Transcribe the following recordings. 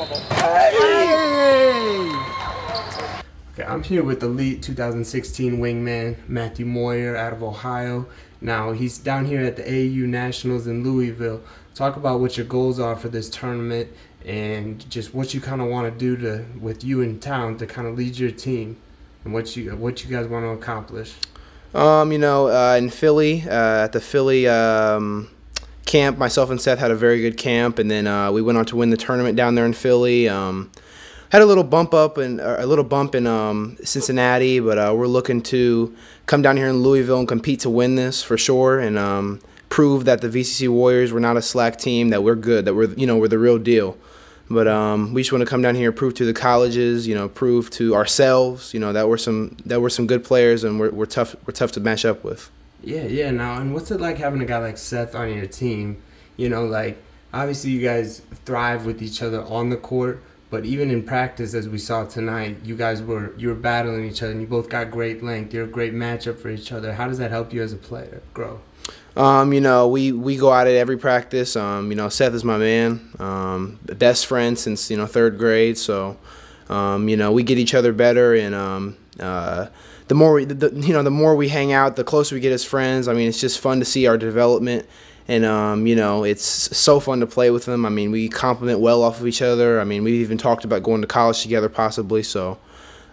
Hey! Okay, I'm here with elite 2016 wingman Matthew Moyer out of Ohio. Now, he's down here at the AAU Nationals in Louisville. Talk about what your goals are for this tournament and just what you kind of want to do with you in town to kind of lead your team and what you guys want to accomplish. In Philly, at the Philly camp, myself and Seth had a very good camp, and then we went on to win the tournament down there in Philly. Had a little bump in Cincinnati, but we're looking to come down here in Louisville and compete to win this for sure, and prove that the VCC Warriors were not a slack team, that we're good, that we're the real deal. But we just want to come down here, prove to the colleges, prove to ourselves, that we're some good players, and we're tough to match up with. Yeah. Now, and what's it like having a guy like Seth on your team? Like obviously you guys thrive with each other on the court. But even in practice, as we saw tonight, you were battling each other, and you both got great length. You're a great matchup for each other. How does that help you as a player grow? We go at it every practice. Seth is my man, best friend since third grade. So, we get each other better, and the more we hang out, the closer we get as friends. I mean, it's just fun to see our development. And, it's so fun to play with them. I mean, we complement well off of each other. I mean, we even talked about going to college together possibly, so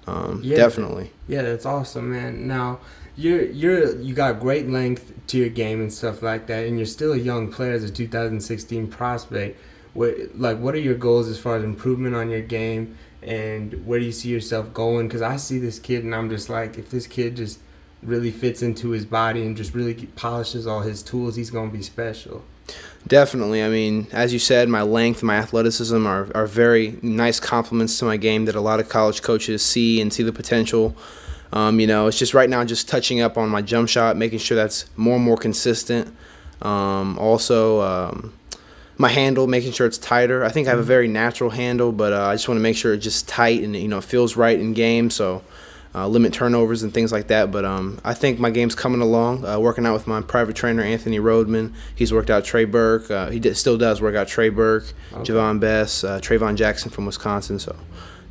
yeah, definitely. Yeah, that's awesome, man. Now, you got great length to your game and stuff like that, and you're still a young player as a 2016 prospect. What are your goals as far as improvement on your game, and where do you see yourself going? Because I see this kid, and I'm just like, if this kid just really fits into his body and just really polishes all his tools, he's going to be special. Definitely. I mean, as you said, my length, my athleticism are very nice complements to my game that a lot of college coaches see and see the potential. It's just right now just touching up on my jump shot, making sure that's more and more consistent. Also, my handle, making sure it's tighter. I think I have a very natural handle, but I just want to make sure it's just tight and it feels right in game. So limit turnovers and things like that. But I think my game's coming along. Working out with my private trainer, Anthony Rodman. He's worked out Trey Burke. Still does work out Trey Burke, okay. Javon Bess, Trayvon Jackson from Wisconsin. So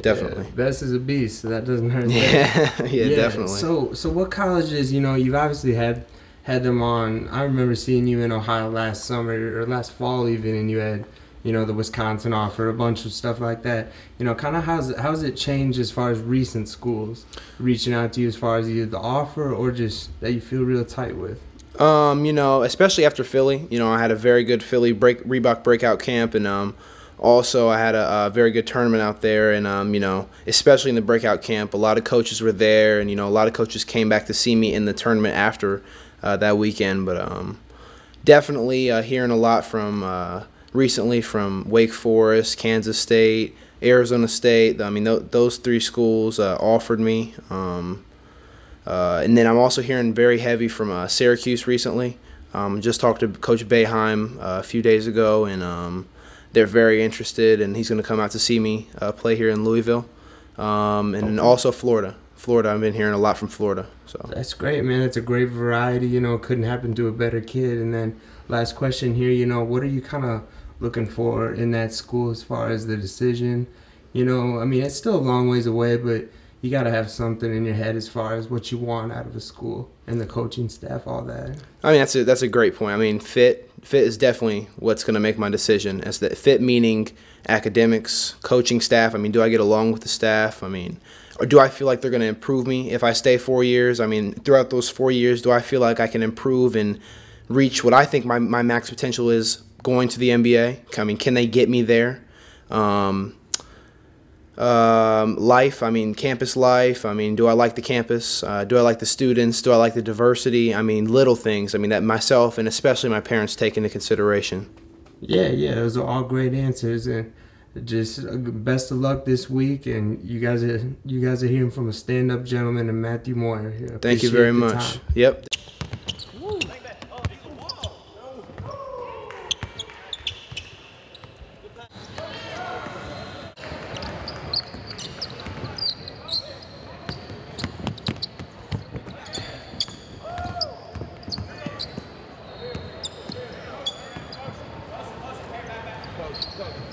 definitely. Yeah, Bess is a beast, so that doesn't hurt. Yeah, definitely. So what colleges, you've obviously had them on. I remember seeing you in Ohio last summer or last fall even, and you had the Wisconsin offer, a bunch of stuff like that. Kind of how's it changed as far as recent schools reaching out to you as far as either the offer or just that you feel real tight with? Especially after Philly. I had a very good Philly Reebok breakout camp, and also I had a very good tournament out there, and especially in the breakout camp, a lot of coaches were there, and a lot of coaches came back to see me in the tournament after that weekend. But definitely hearing a lot from recently from Wake Forest, Kansas State, Arizona State. I mean, those three schools offered me. And then I'm also hearing very heavy from Syracuse recently. Just talked to Coach Boeheim a few days ago, and they're very interested, and he's going to come out to see me play here in Louisville. And also Florida. I've been hearing a lot from Florida. So that's great, man. That's a great variety. Couldn't happen to a better kid. And then last question here, what are you kind of looking for in that school as far as the decision? I mean, it's still a long ways away, but you got to have something in your head as far as what you want out of a school and the coaching staff, all that. I mean, that's a great point. I mean, fit is definitely what's going to make my decision. As the fit meaning academics, coaching staff. I mean, do I get along with the staff? I mean, or do I feel like they're going to improve me if I stay 4 years? I mean, throughout those 4 years, do I feel like I can improve and reach what I think my max potential is going to the NBA? I mean, can they get me there? Life, I mean, campus life. I mean, do I like the campus? Do I like the students? Do I like the diversity? I mean, little things. I mean, that myself and especially my parents take into consideration. Yeah, those are all great answers, and just best of luck this week. And you guys are hearing from a stand-up gentleman, and Matthew Moyer here. Thank you very much. Yep. Go.